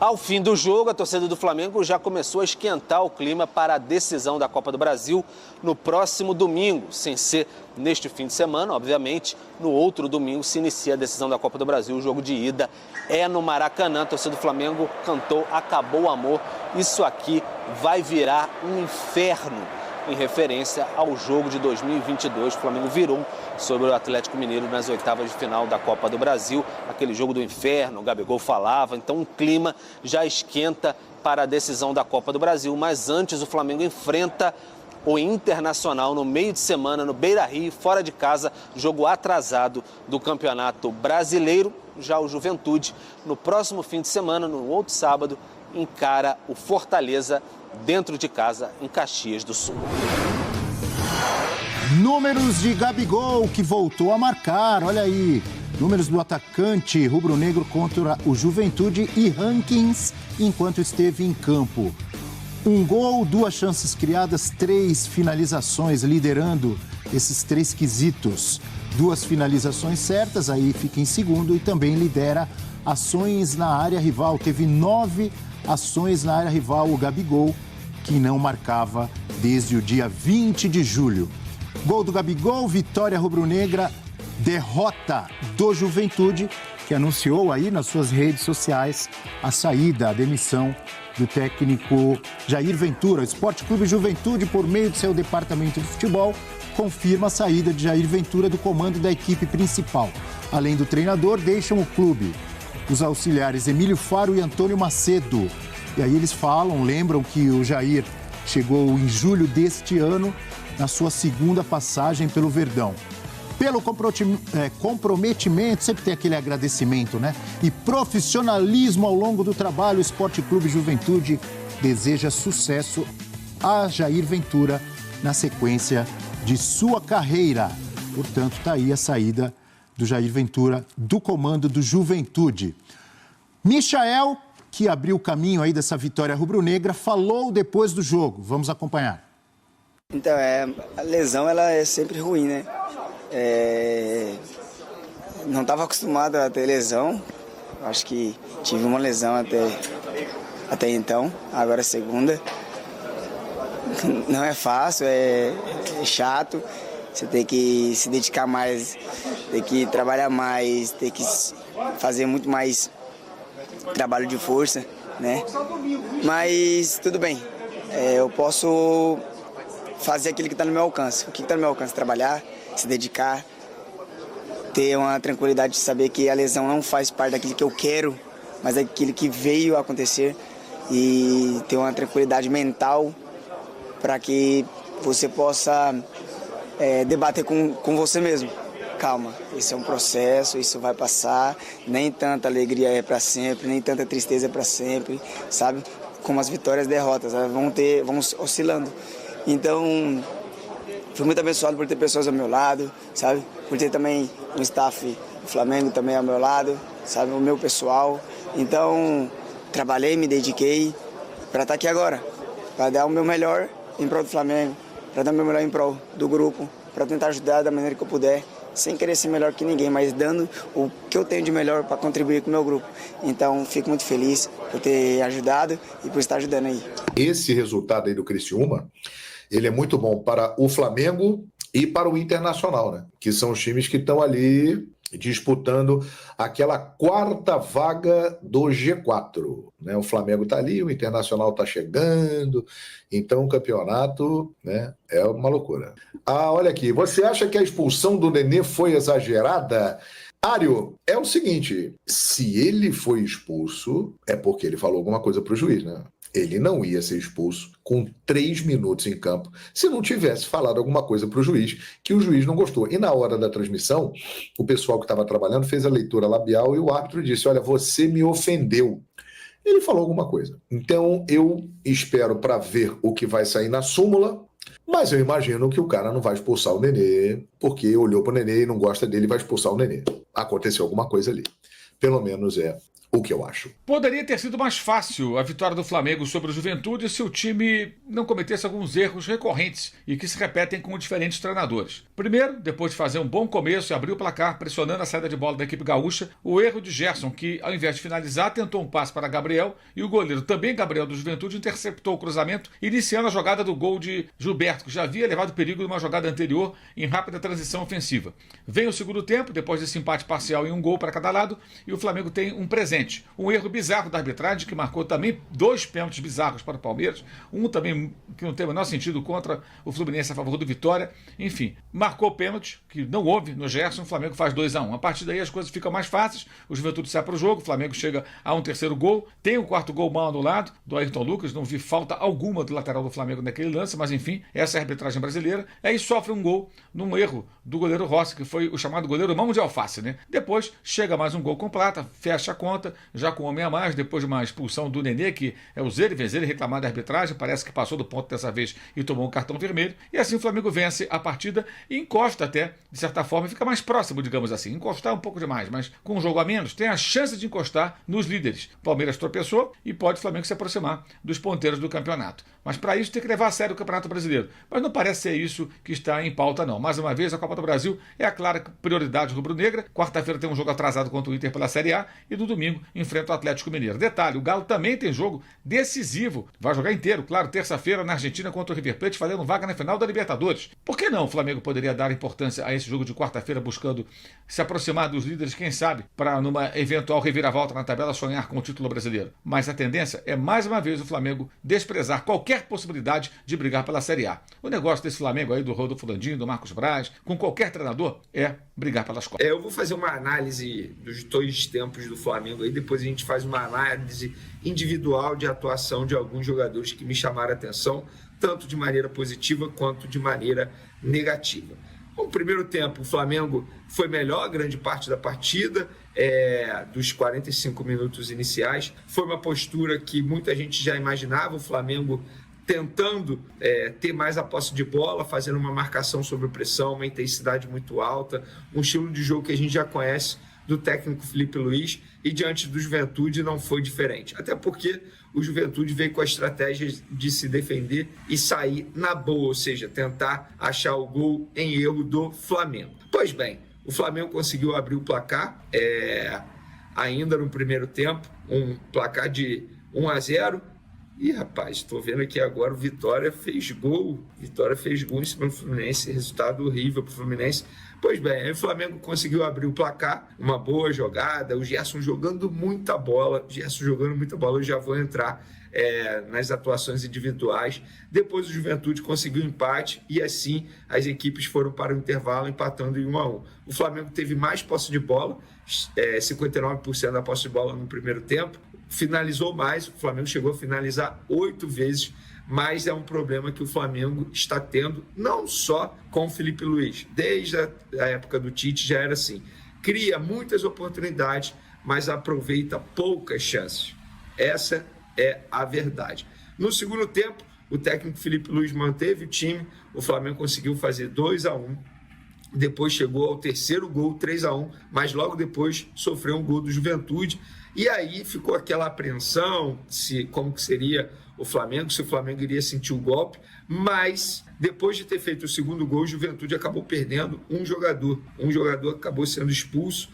Ao fim do jogo, a torcida do Flamengo já começou a esquentar o clima para a decisão da Copa do Brasil no próximo domingo, sem ser neste fim de semana, obviamente. No outro domingo se inicia a decisão da Copa do Brasil, o jogo de ida é no Maracanã. A torcida do Flamengo cantou "Acabou o amor". Isso aqui vai virar um inferno, em referência ao jogo de 2022. O Flamengo virou sobre o Atlético Mineiro nas oitavas de final da Copa do Brasil. Aquele jogo do inferno, o Gabigol falava. Então o clima já esquenta para a decisão da Copa do Brasil. Mas antes o Flamengo enfrenta o Internacional no meio de semana, no Beira-Rio, fora de casa, jogo atrasado do Campeonato Brasileiro. Já o Juventude, no próximo fim de semana, no outro sábado, encara o Fortaleza dentro de casa, em Caxias do Sul. Números de Gabigol, que voltou a marcar, olha aí. Números do atacante rubro-negro contra o Juventude e rankings enquanto esteve em campo. 1 gol, 2 chances criadas, 3 finalizações, liderando esses 3 quesitos. 2 finalizações certas, aí fica em segundo e também lidera ações na área rival. Teve 9 ações na área rival, o Gabigol, que não marcava desde o dia 20 de julho. Gol do Gabigol, vitória rubro-negra, derrota do Juventude, que anunciou aí nas suas redes sociais a saída, a demissão do técnico Jair Ventura. O Esporte Clube Juventude, por meio de seu departamento de futebol, confirma a saída de Jair Ventura do comando da equipe principal. Além do treinador, deixam o clube os auxiliares Emílio Faro e Antônio Macedo. E aí eles lembram que o Jair chegou em julho deste ano, na sua segunda passagem pelo Verdão. Pelo comprometimento, sempre tem aquele agradecimento, né? E profissionalismo ao longo do trabalho, o Esporte Clube Juventude deseja sucesso a Jair Ventura na sequência de sua carreira. Portanto, está aí a saída do Jair Ventura do comando do Juventude. Michael, que abriu o caminho aí dessa vitória rubro-negra, falou depois do jogo. Vamos acompanhar. Então, a lesão ela é sempre ruim, né? Não estava acostumado a ter lesão. Acho que tive uma lesão até então, agora é segunda. Não é fácil, é chato. Você tem que se dedicar mais, tem que trabalhar mais, tem que fazer muito mais trabalho de força, né? Mas tudo bem, eu posso fazer aquilo que está no meu alcance. O que está no meu alcance? Trabalhar, se dedicar, ter uma tranquilidade de saber que a lesão não faz parte daquilo que eu quero, mas é aquilo que veio a acontecer, e ter uma tranquilidade mental para que você possa debater com você mesmo. Calma, esse é um processo, isso vai passar, nem tanta alegria é para sempre, nem tanta tristeza é para sempre, sabe? Como as vitórias e derrotas, elas vão oscilando. Então, fui muito abençoado por ter pessoas ao meu lado, sabe? Por ter também um staff do Flamengo também ao meu lado, sabe? O meu pessoal. Então, trabalhei, me dediquei para estar aqui agora, para dar o meu melhor em prol do Flamengo, para dar o meu melhor em prol do grupo, para tentar ajudar da maneira que eu puder, sem querer ser melhor que ninguém, mas dando o que eu tenho de melhor para contribuir com o meu grupo. Então, fico muito feliz por ter ajudado e por estar ajudando aí. Esse resultado aí do Criciúma, ele é muito bom para o Flamengo e para o Internacional, né? Que são os times que estão ali disputando aquela 4ª vaga do G4, né? O Flamengo está ali, o Internacional está chegando, então o campeonato, né, é uma loucura. Olha aqui, você acha que a expulsão do Nenê foi exagerada? Ário, é o seguinte, se ele foi expulso, é porque ele falou alguma coisa para o juiz, né? Ele não ia ser expulso com 3 minutos em campo se não tivesse falado alguma coisa para o juiz que o juiz não gostou. E na hora da transmissão, o pessoal que estava trabalhando fez a leitura labial e o árbitro disse: olha, você me ofendeu. Ele falou alguma coisa. Então eu espero para ver o que vai sair na súmula, mas eu imagino que o cara não vai expulsar o Nenê porque olhou para o Nenê e não gosta dele e vai expulsar o Nenê. Aconteceu alguma coisa ali. Pelo menos é o que eu acho. Poderia ter sido mais fácil a vitória do Flamengo sobre o Juventude se o time não cometesse alguns erros recorrentes e que se repetem com diferentes treinadores. Primeiro, depois de fazer um bom começo e abrir o placar, pressionando a saída de bola da equipe gaúcha, o erro de Gerson, que ao invés de finalizar, tentou um passe para Gabriel e o goleiro, também Gabriel do Juventude, interceptou o cruzamento, iniciando a jogada do gol de Gilberto, que já havia levado perigo numa jogada anterior em rápida transição ofensiva. Vem o segundo tempo, depois desse empate parcial em um gol para cada lado, e o Flamengo tem um presente. Um erro bizarro da arbitragem, que marcou também 2 pênaltis bizarros para o Palmeiras, um também que não tem o menor sentido contra o Fluminense a favor do Vitória. Enfim, marcou pênalti, que não houve no Gerson, o Flamengo faz 2-1. A partir daí as coisas ficam mais fáceis, o Juventude sai para o jogo, o Flamengo chega a um terceiro gol, tem o quarto gol mal anulado, do Ayrton Lucas, não vi falta alguma do lateral do Flamengo naquele lance, mas enfim, essa é a arbitragem brasileira. Aí sofre um gol num erro do goleiro Rossi, que foi o chamado goleiro mão de alface, né? Depois chega mais um gol com Plata, fecha a conta, já com um homem a mais, depois de uma expulsão do Nenê, que é o zero e vencer, reclamar da arbitragem, parece que passou do ponto dessa vez e tomou um cartão vermelho, e assim o Flamengo vence a partida e encosta até, de certa forma, fica mais próximo, digamos assim, encostar um pouco demais, mas com um jogo a menos, tem a chance de encostar nos líderes. O Palmeiras tropeçou e pode o Flamengo se aproximar dos ponteiros do campeonato. Mas para isso tem que levar a sério o Campeonato Brasileiro. Mas não parece ser isso que está em pauta, não. Mais uma vez, a Copa do Brasil é a clara prioridade rubro-negra. Quarta-feira tem um jogo atrasado contra o Inter pela Série A e no domingo enfrenta o Atlético Mineiro. Detalhe, o Galo também tem jogo decisivo. Vai jogar inteiro, claro, terça-feira na Argentina contra o River Plate, valendo vaga na final da Libertadores. Por que não o Flamengo poderia dar importância a esse jogo de quarta-feira, buscando se aproximar dos líderes, quem sabe, para numa eventual reviravolta na tabela sonhar com o título brasileiro? Mas a tendência é, mais uma vez, o Flamengo desprezar qualquer possibilidade de brigar pela Série A. O negócio desse Flamengo aí, do Rodolfo Landim, do Marcos Braz, com qualquer treinador, é brigar pelas Copas. Eu vou fazer uma análise dos 2 tempos do Flamengo aí, depois a gente faz uma análise individual de atuação de alguns jogadores que me chamaram a atenção, tanto de maneira positiva quanto de maneira negativa. No primeiro tempo, o Flamengo foi melhor grande parte da partida, dos 45 minutos iniciais. Foi uma postura que muita gente já imaginava, o Flamengo tentando ter mais a posse de bola, fazendo uma marcação sob pressão, uma intensidade muito alta, um estilo de jogo que a gente já conhece do técnico Felipe Luiz, e diante do Juventude não foi diferente. Até porque o Juventude veio com a estratégia de se defender e sair na boa, ou seja, tentar achar o gol em erro do Flamengo. Pois bem, o Flamengo conseguiu abrir o placar ainda no primeiro tempo, um placar de 1-0. E, rapaz, estou vendo aqui agora o Vitória fez gol em cima do Fluminense, resultado horrível para o Fluminense. Pois bem, aí o Flamengo conseguiu abrir o placar, uma boa jogada, o Gerson jogando muita bola, eu já vou entrar nas atuações individuais. Depois o Juventude conseguiu empate e assim as equipes foram para o intervalo empatando em 1-1. O Flamengo teve mais posse de bola, 59% da posse de bola no primeiro tempo, finalizou mais, o Flamengo chegou a finalizar 8 vezes, mas é um problema que o Flamengo está tendo, não só com o Felipe Luiz, desde a época do Tite já era assim, cria muitas oportunidades, mas aproveita poucas chances, essa é a verdade. No segundo tempo, o técnico Felipe Luiz manteve o time, o Flamengo conseguiu fazer 2-1, depois chegou ao terceiro gol, 3-1, mas logo depois sofreu um gol do Juventude, e aí ficou aquela apreensão, como que seria o Flamengo, se o Flamengo iria sentir o golpe, mas depois de ter feito o segundo gol, o Juventude acabou perdendo um jogador acabou sendo expulso,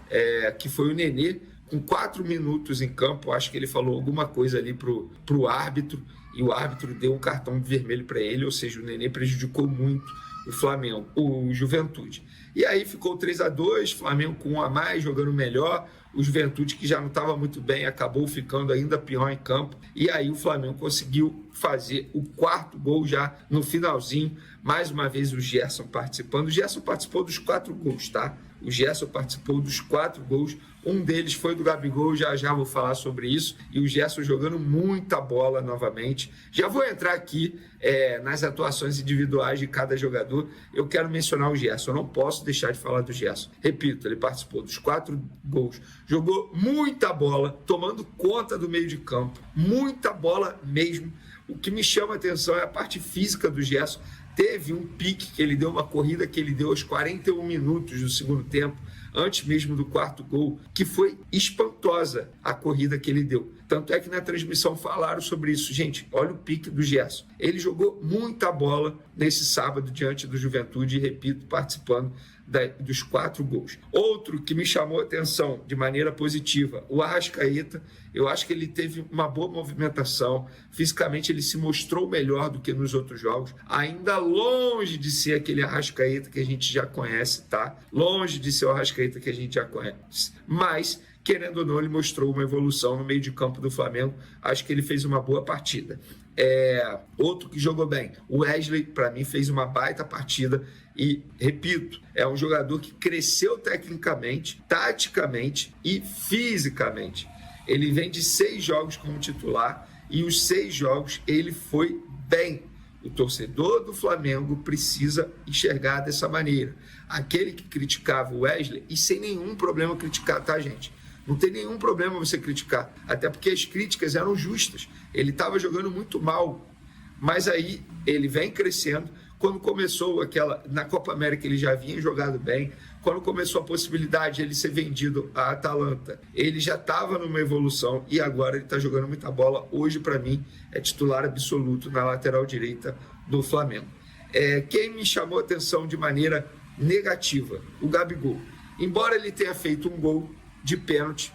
que foi o Nenê, com 4 minutos em campo, acho que ele falou alguma coisa ali pro árbitro, e o árbitro deu um cartão vermelho para ele, ou seja, o Nenê prejudicou muito o Juventude. E aí ficou 3-2, Flamengo com 1 a mais, jogando melhor, o Juventude, que já não estava muito bem, acabou ficando ainda pior em campo, e aí o Flamengo conseguiu fazer o 4º gol já no finalzinho, mais uma vez o Gerson participando. O Gerson participou dos 4 gols, tá? O Gerson participou dos 4 gols, um deles foi do Gabigol, já vou falar sobre isso, e o Gerson jogando muita bola novamente. Já vou entrar aqui nas atuações individuais de cada jogador. Eu quero mencionar o Gerson, eu não posso deixar de falar do Gerson. Repito, ele participou dos 4 gols, jogou muita bola, tomando conta do meio de campo, muita bola mesmo. O que me chama a atenção é a parte física do Gerson. Teve um pique que ele deu, uma corrida que ele deu aos 41 minutos do segundo tempo, antes mesmo do quarto gol, que foi espantosa a corrida que ele deu. Tanto é que na transmissão falaram sobre isso. Gente, olha o pique do Gerson. Ele jogou muita bola nesse sábado diante do Juventude e, repito, participando dos 4 gols. Outro que me chamou a atenção de maneira positiva, o Arrascaeta. Eu acho que ele teve uma boa movimentação. Fisicamente ele se mostrou melhor do que nos outros jogos. Ainda longe de ser aquele Arrascaeta que a gente já conhece, tá? Longe de ser o Arrascaeta que a gente já conhece. Mas, querendo ou não, ele mostrou uma evolução no meio de campo do Flamengo. Acho que ele fez uma boa partida. Outro que jogou bem, o Wesley, para mim, fez uma baita partida. E, repito, é um jogador que cresceu tecnicamente, taticamente e fisicamente. Ele vem de 6 jogos como titular e os 6 jogos ele foi bem. O torcedor do Flamengo precisa enxergar dessa maneira. Aquele que criticava o Wesley, e sem nenhum problema criticar, tá, gente? Não tem nenhum problema você criticar, até porque as críticas eram justas. Ele estava jogando muito mal, mas aí ele vem crescendo. Quando começou na Copa América ele já vinha jogado bem. Quando começou a possibilidade de ele ser vendido à Atalanta, ele já estava numa evolução e agora ele está jogando muita bola. Hoje, para mim, é titular absoluto na lateral direita do Flamengo. Quem me chamou a atenção de maneira negativa? O Gabigol. Embora ele tenha feito um gol de pênalti,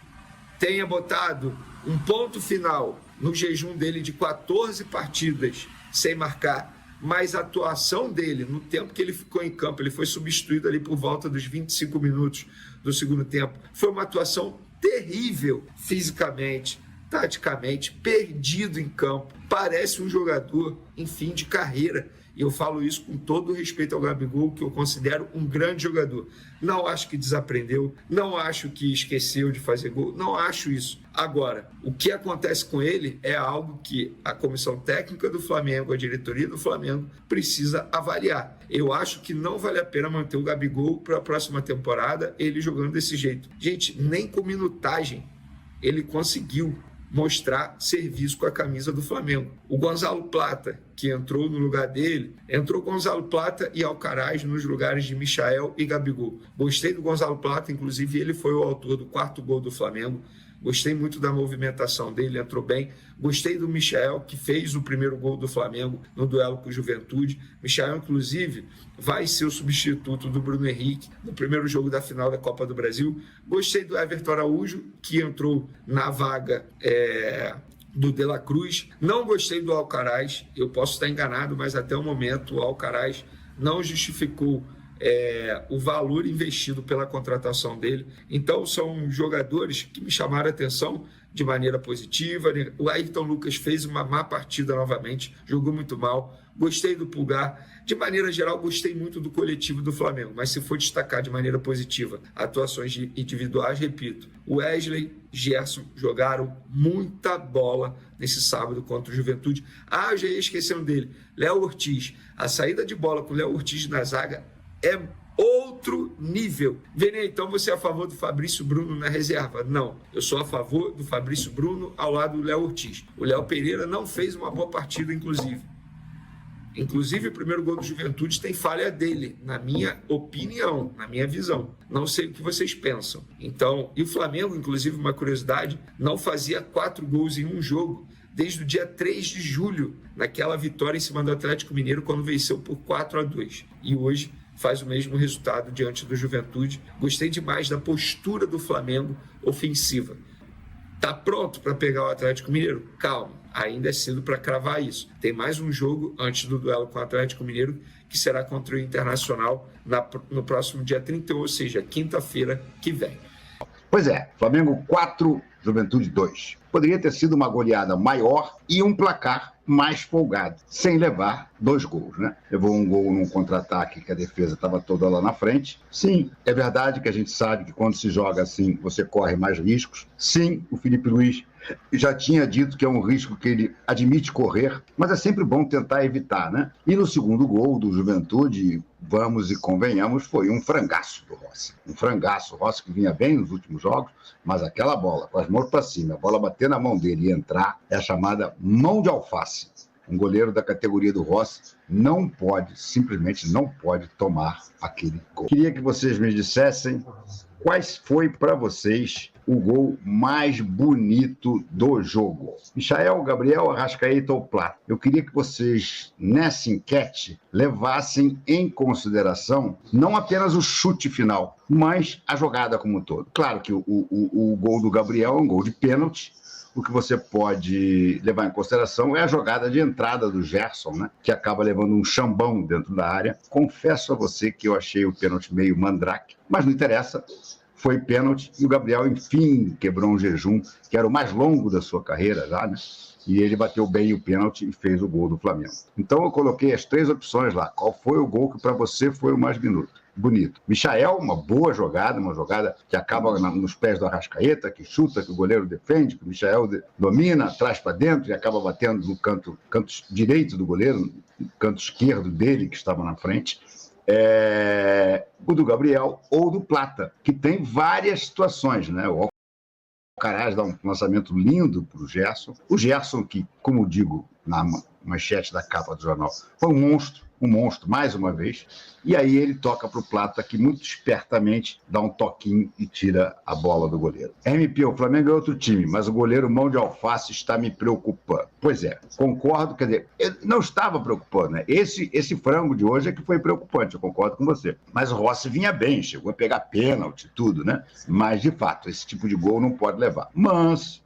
tenha botado um ponto final no jejum dele de 14 partidas sem marcar, mas a atuação dele, no tempo que ele ficou em campo, ele foi substituído ali por volta dos 25 minutos do segundo tempo, foi uma atuação terrível fisicamente, taticamente, perdido em campo. Parece um jogador em fim de carreira. E eu falo isso com todo o respeito ao Gabigol, que eu considero um grande jogador. Não acho que desaprendeu, não acho que esqueceu de fazer gol, não acho isso. Agora, o que acontece com ele é algo que a comissão técnica do Flamengo, a diretoria do Flamengo, precisa avaliar. Eu acho que não vale a pena manter o Gabigol para a próxima temporada, ele jogando desse jeito. Gente, nem com minutagem ele conseguiu mostrar serviço com a camisa do Flamengo. O Gonzalo Plata, que entrou no lugar dele, entrou Gonzalo Plata e Alcaraz nos lugares de Michael e Gabigol. Gostei do Gonzalo Plata, inclusive ele foi o autor do 4º gol do Flamengo. Gostei muito da movimentação dele, entrou bem. Gostei do Michael, que fez o primeiro gol do Flamengo no duelo com o Juventude. Michael, inclusive, vai ser o substituto do Bruno Henrique no primeiro jogo da final da Copa do Brasil. Gostei do Everton Araújo, que entrou na vaga do De La Cruz. Não gostei do Alcaraz, eu posso estar enganado, mas até o momento o Alcaraz não justificou o valor investido pela contratação dele. Então são jogadores que me chamaram a atenção de maneira positiva. O Ayrton Lucas fez uma má partida novamente, jogou muito mal. Gostei do Pulgar. De maneira geral, gostei muito do coletivo do Flamengo, mas se for destacar de maneira positiva atuações individuais, repito, o Wesley, Gerson jogaram muita bola nesse sábado contra o Juventude. Eu já ia esquecendo dele, Léo Ortiz. A saída de bola com o Léo Ortiz na zaga é outro nível. Vene, então você é a favor do Fabrício Bruno na reserva? Não, eu sou a favor do Fabrício Bruno ao lado do Léo Ortiz. O Léo Pereira não fez uma boa partida, inclusive. Inclusive, o primeiro gol do Juventude tem falha dele, na minha opinião, na minha visão. Não sei o que vocês pensam. Então, e o Flamengo, inclusive, uma curiosidade, não fazia 4 gols em um jogo desde o dia 3 de julho, naquela vitória em cima do Atlético Mineiro, quando venceu por 4-2. E hoje faz o mesmo resultado diante do Juventude. Gostei demais da postura do Flamengo ofensiva. Tá pronto para pegar o Atlético Mineiro? Calma, ainda é cedo para cravar isso. Tem mais um jogo antes do duelo com o Atlético Mineiro, que será contra o Internacional no próximo dia 31, ou seja, quinta-feira que vem. Pois é, Flamengo 4, Juventude 2. Poderia ter sido uma goleada maior e um placar mais folgado, sem levar 2 gols, né? Levou um gol num contra-ataque que a defesa estava toda lá na frente. Sim, é verdade que a gente sabe que quando se joga assim, você corre mais riscos. Sim, o Felipe Luiz já tinha dito que é um risco que ele admite correr, mas é sempre bom tentar evitar, né? E no segundo gol do Juventude, vamos e convenhamos, foi um frangaço do Rossi. Um frangaço. O Rossi que vinha bem nos últimos jogos, mas aquela bola, com as mãos para cima, a bola bater na mão dele e entrar, é a chamada mão de alface. Um goleiro da categoria do Rossi não pode, simplesmente não pode tomar aquele gol. Queria que vocês me dissessem quais foi para vocês o gol mais bonito do jogo? Michael, Gabriel, Arrascaeta ou Plata? Eu queria que vocês, nessa enquete, levassem em consideração não apenas o chute final, mas a jogada como um todo. Claro que o gol do Gabriel é um gol de pênalti. O que você pode levar em consideração é a jogada de entrada do Gerson, né? Que acaba levando um chambão dentro da área. Confesso a você que eu achei o pênalti meio mandrake, mas não interessa. Foi pênalti e o Gabriel, enfim, quebrou um jejum, que era o mais longo da sua carreira já, né? E ele bateu bem o pênalti e fez o gol do Flamengo. Então eu coloquei as 3 opções lá. Qual foi o gol que para você foi o mais bonito? Michael, uma boa jogada, uma jogada que acaba nos pés do Arrascaeta, que chuta, que o goleiro defende, que o Michael domina, traz para dentro e acaba batendo no canto direito do goleiro, no canto esquerdo dele, que estava na frente. O do Gabriel ou do Plata, que tem várias situações, né? O Alcaraz dá um lançamento lindo para o Gerson. O Gerson, que, como digo na manchete da capa do jornal, foi um monstro, mais uma vez. E aí ele toca para o Plata, que muito espertamente dá um toquinho e tira a bola do goleiro. MP, o Flamengo é outro time, mas o goleiro mão de alface está me preocupando. Pois é, concordo, quer dizer, não estava preocupando, né? Esse frango de hoje é que foi preocupante, eu concordo com você. Mas o Rossi vinha bem, chegou a pegar pênalti, tudo, né? Mas, de fato, esse tipo de gol não pode levar. Mas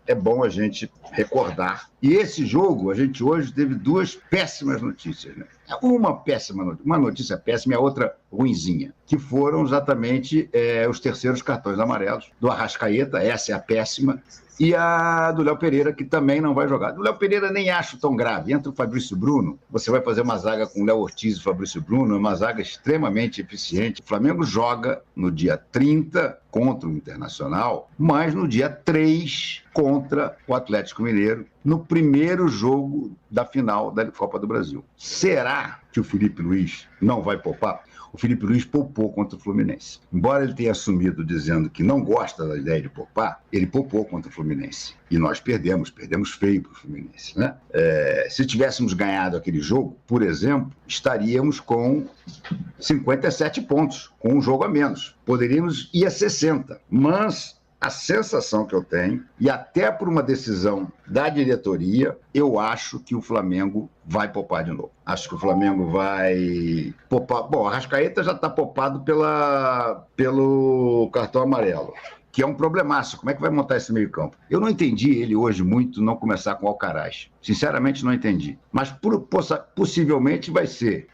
é bom a gente recordar. E esse jogo, a gente hoje teve 2 péssimas notícias, né? Uma notícia péssima e a outra ruinzinha, que foram exatamente os terceiros cartões amarelos do Arrascaeta, essa é a péssima, e a do Léo Pereira, que também não vai jogar. Do Léo Pereira nem acho tão grave. Entra o Fabrício Bruno, você vai fazer uma zaga com o Léo Ortiz e o Fabrício Bruno, uma zaga extremamente eficiente. O Flamengo joga no dia 30 contra o Internacional, mas no dia 3 contra o Atlético Mineiro, no primeiro jogo da final da Copa do Brasil. Será que o Felipe Luiz não vai poupar? O Felipe Luiz poupou contra o Fluminense. Embora ele tenha assumido dizendo que não gosta da ideia de poupar, ele poupou contra o Fluminense. E nós perdemos feio para o Fluminense, né? Se tivéssemos ganhado aquele jogo, por exemplo, estaríamos com 57 pontos, com um jogo a menos. Poderíamos ir a 60, mas a sensação que eu tenho, e até por uma decisão da diretoria, eu acho que o Flamengo vai poupar de novo. Acho que o Flamengo vai poupar. Bom, o Arrascaeta já está poupado pelo cartão amarelo, que é um problemaço. Como é que vai montar esse meio-campo? Eu não entendi ele hoje muito não começar com o Alcaraz. Sinceramente, não entendi. Mas possivelmente vai ser...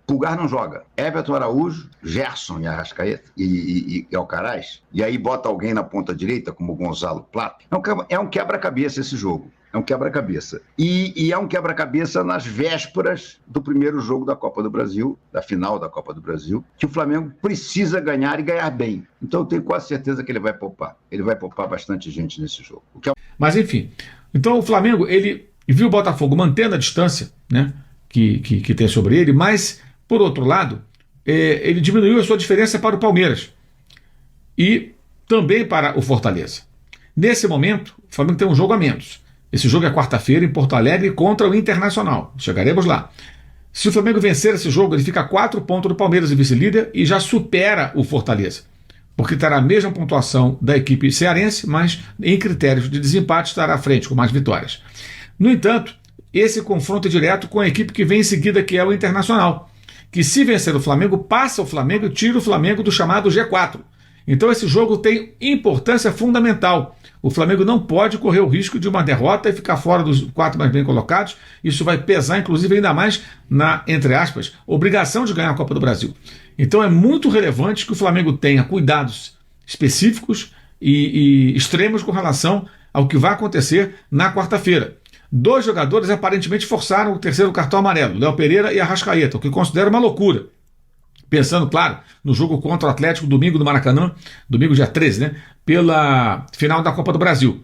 Pulgar não joga. Everton Araújo, Gerson e Arrascaeta e Alcaraz. E aí bota alguém na ponta direita, como o Gonzalo Plata. É um quebra-cabeça esse jogo. É um quebra-cabeça. E é um quebra-cabeça nas vésperas do primeiro jogo da Copa do Brasil, da final da Copa do Brasil, que o Flamengo precisa ganhar e ganhar bem. Então eu tenho quase certeza que ele vai poupar. Ele vai poupar bastante gente nesse jogo. Mas enfim, então o Flamengo, ele viu o Botafogo mantendo a distância, né, que tem sobre ele, mas... Por outro lado, ele diminuiu a sua diferença para o Palmeiras e também para o Fortaleza. Nesse momento, o Flamengo tem um jogo a menos. Esse jogo é quarta-feira em Porto Alegre contra o Internacional. Chegaremos lá. Se o Flamengo vencer esse jogo, ele fica a 4 pontos do Palmeiras e vice-líder e já supera o Fortaleza, porque terá a mesma pontuação da equipe cearense, mas em critérios de desempate estará à frente, com mais vitórias. No entanto, esse confronto é direto com a equipe que vem em seguida, que é o Internacional, que se vencer o Flamengo, passa o Flamengo e tira o Flamengo do chamado G4. Então esse jogo tem importância fundamental. O Flamengo não pode correr o risco de uma derrota e ficar fora dos 4 mais bem colocados. Isso vai pesar, inclusive, ainda mais na, entre aspas, obrigação de ganhar a Copa do Brasil. Então é muito relevante que o Flamengo tenha cuidados específicos e extremos com relação ao que vai acontecer na quarta-feira. 2 jogadores aparentemente forçaram o terceiro cartão amarelo, Léo Pereira e Arrascaeta, o que considero uma loucura. Pensando, claro, no jogo contra o Atlético, domingo do Maracanã, domingo dia 13, né, pela final da Copa do Brasil.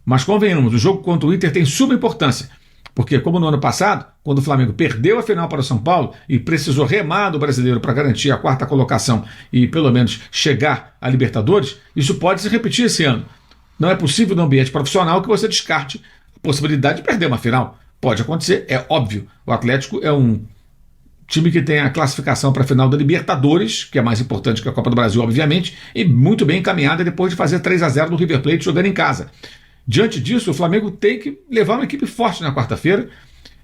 Mas convenhamos, o jogo contra o Inter tem suma importância, porque como no ano passado, quando o Flamengo perdeu a final para o São Paulo e precisou remar do Brasileiro para garantir a 4ª colocação e pelo menos chegar à Libertadores, isso pode se repetir esse ano. Não é possível no ambiente profissional que você descarte a possibilidade de perder uma final. Pode acontecer, é óbvio. O Atlético é um time que tem a classificação para a final da Libertadores, que é mais importante que a Copa do Brasil, obviamente, e muito bem encaminhada depois de fazer 3-0 no River Plate jogando em casa. Diante disso, o Flamengo tem que levar uma equipe forte na quarta-feira,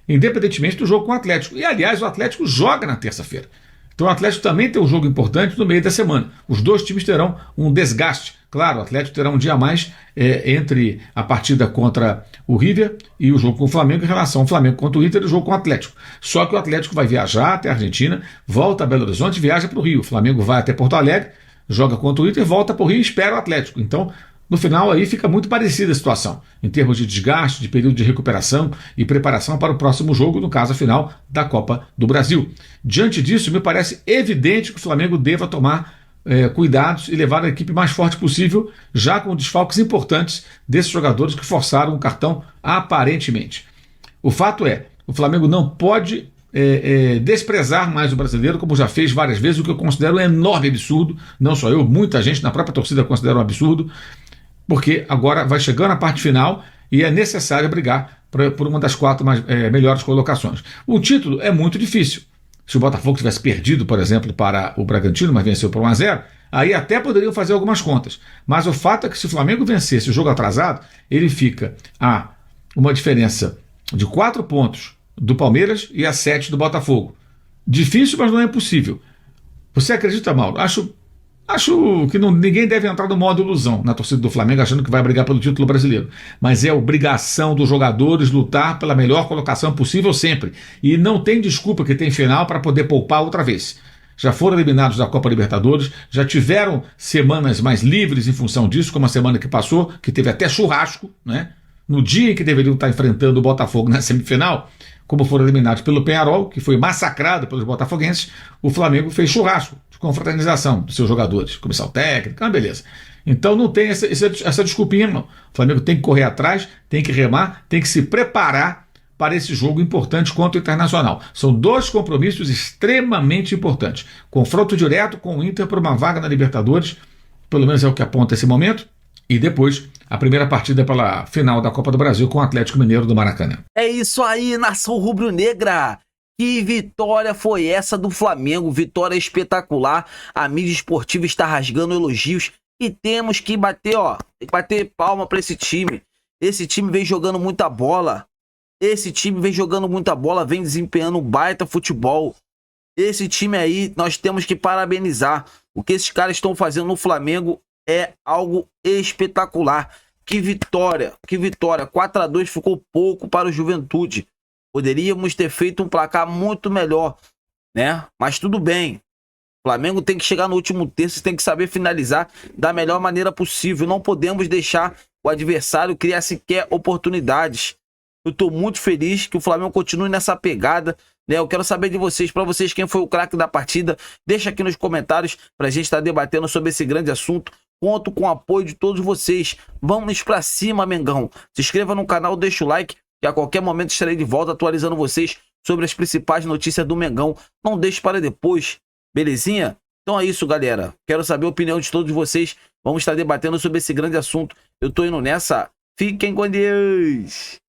independentemente do jogo com o Atlético. E, aliás, o Atlético joga na terça-feira. Então o Atlético também tem um jogo importante no meio da semana. Os dois times terão um desgaste. Claro, o Atlético terá um dia a mais entre a partida contra o River e o jogo com o Flamengo em relação ao Flamengo contra o Inter e o jogo com o Atlético. Só que o Atlético vai viajar até a Argentina, volta a Belo Horizonte e viaja para o Rio. O Flamengo vai até Porto Alegre, joga contra o Inter, volta para o Rio e espera o Atlético. Então, no final aí fica muito parecida a situação, em termos de desgaste, de período de recuperação e preparação para o próximo jogo, no caso a final da Copa do Brasil. Diante disso, me parece evidente que o Flamengo deva tomar cuidados e levar a equipe mais forte possível, já com desfalques importantes desses jogadores que forçaram o cartão aparentemente. O fato é, o Flamengo não pode desprezar mais o brasileiro, como já fez várias vezes, o que eu considero um enorme absurdo, não só eu, muita gente na própria torcida considera um absurdo, porque agora vai chegando a parte final e é necessário brigar por uma das 4 melhores colocações. O título é muito difícil. Se o Botafogo tivesse perdido, por exemplo, para o Bragantino, mas venceu por 1-0, aí até poderiam fazer algumas contas. Mas o fato é que se o Flamengo vencesse o jogo atrasado, ele fica a uma diferença de 4 pontos do Palmeiras e a 7 do Botafogo. Difícil, mas não é impossível. Você acredita, Mauro? Acho que ninguém deve entrar no modo ilusão na torcida do Flamengo achando que vai brigar pelo título brasileiro. Mas é obrigação dos jogadores lutar pela melhor colocação possível sempre. E não tem desculpa que tem final para poder poupar outra vez. Já foram eliminados da Copa Libertadores, já tiveram semanas mais livres em função disso, como a semana que passou, que teve até churrasco, né? No dia em que deveriam estar enfrentando o Botafogo na semifinal, como foram eliminados pelo Peñarol, que foi massacrado pelos botafoguenses, o Flamengo fez churrasco de confraternização dos seus jogadores, comissão técnica, beleza. Então não tem essa desculpinha, não. O Flamengo tem que correr atrás, tem que remar, tem que se preparar para esse jogo importante contra o Internacional. São 2 compromissos extremamente importantes. Confronto direto com o Inter por uma vaga na Libertadores, pelo menos é o que aponta esse momento, e depois a primeira partida pela final da Copa do Brasil com o Atlético Mineiro do Maracanã. É isso aí, nação rubro-negra! Que vitória foi essa do Flamengo? Vitória espetacular. A mídia esportiva está rasgando elogios e temos que bater, bater palma para esse time. Esse time vem jogando muita bola. Vem desempenhando um baita futebol. Esse time aí, nós temos que parabenizar. O que esses caras estão fazendo no Flamengo é algo espetacular. Que vitória, que vitória. 4-2 ficou pouco para o Juventude. Poderíamos ter feito um placar muito melhor, né? Mas tudo bem. O Flamengo tem que chegar no último terço, tem que saber finalizar da melhor maneira possível. Não podemos deixar o adversário criar sequer oportunidades. Eu tô muito feliz que o Flamengo continue nessa pegada, né? Eu quero saber de vocês, para vocês, quem foi o craque da partida. Deixa aqui nos comentários pra gente estar debatendo sobre esse grande assunto. Conto com o apoio de todos vocês. Vamos pra cima, Mengão. Se inscreva no canal, deixa o like, que a qualquer momento estarei de volta atualizando vocês sobre as principais notícias do Mengão. Não deixe para depois, belezinha? Então é isso, galera. Quero saber a opinião de todos vocês. Vamos estar debatendo sobre esse grande assunto. Eu tô indo nessa. Fiquem com Deus!